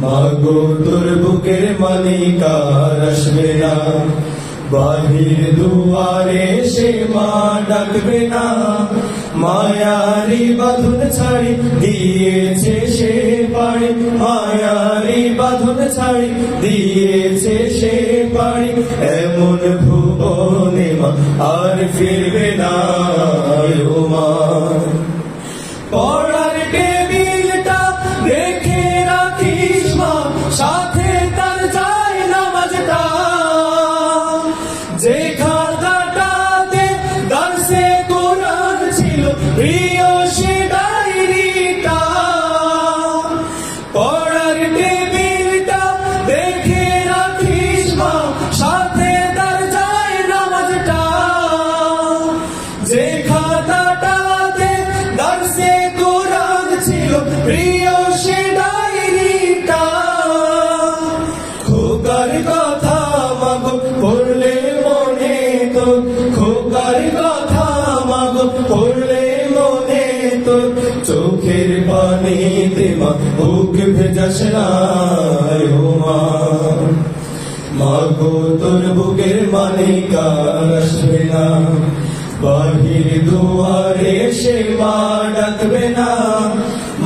মাগো তোর বুকের মালিকার আসবে না, বাহির দুয়ারে সে মা ডাকবে না। মায়ারি বাঁধন ছাড়ি দিয়েছে সে পাড়ি, মায়ারি বাঁধন ছাড়ি দিয়েছে সে পাড়ি। এমন ভুবনে মা আর ফিরবে না ও মা। পড়ার টেবিলটা রেখে রাখিস মা, সাথে তার যায় নামাজটা। যে খাতাটাতে দারসে কোরআন ছিল প্রিয় সে ডায়েরিটা। পড়ার টেবিলটা রেখে রাখিস মা, সাথে তার যায় নামাজটা। যে খাতাটাতে দারসে কোরআন ছিল প্রিয় সে ডায়েরিটা। খোকার কথা মাগো পড়লে মনে তো, খোকার কথা মাগো পড়লে মনে তো। চোখের পানিতে মা বুক ভেজাস না ও মা। মাগো তোর বুকের মালিকার আসবে না, বাহির দুয়ারে সে মা ডাকবে না।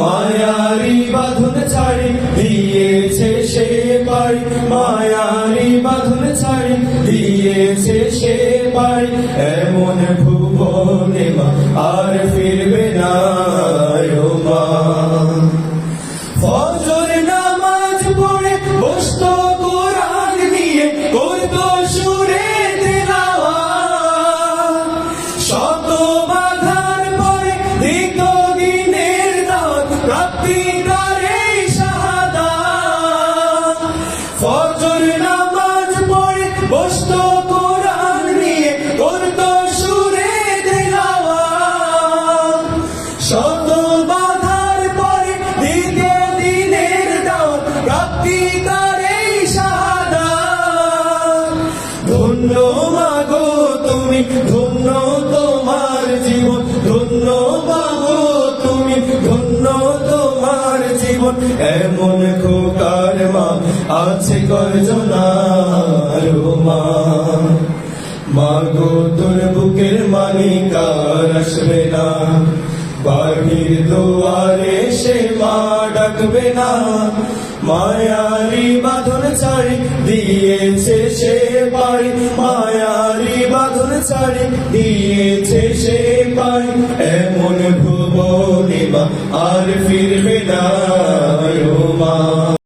মায়ারি বাঁধন ছাড়ি দিয়েছে সে পাড়ি, মায়ারি বাঁধন ছাড়ি দিয়েছে সে পাড়ি। এমন ভুবনে মা আর ফিরবে না ও মা। ফজর নামাজ পড়ে বসতো কোরআন নিয়ে, করতো সুরে তিলাওয়াত। শত বাধার পরে দিত দিনের দাওয়াত, প্রাপ্তির এই শাহাদাত। ফজর নামাজ পড়ে বসতো কোরআন নিয়ে, করতো সুরে তিলাওয়াত। শত বাধার পরে দিত দিনের দাওয়াত, প্রাপ্তির এই শাহাদাত। ধন্য মাগো তুমি, ধন্য তোমার জীবন, ধন্য মাগো তুমি, ধন্য তোমার জীবন। এমন খোকার মা আছে কয়জনা ও মা। মাগো তোর বুকের মালিকার আসবে না, বাহির দুয়ারে সে মা ডাকবে না। মায়ারি বাঁধন ছাড়ি দিয়েছে সে পাড়ি, মায়ারি বাঁধন ছাড়ি দিয়েছে সে পাড়ি। এমন ভুবনে মা আর ফিরবে না ও মা।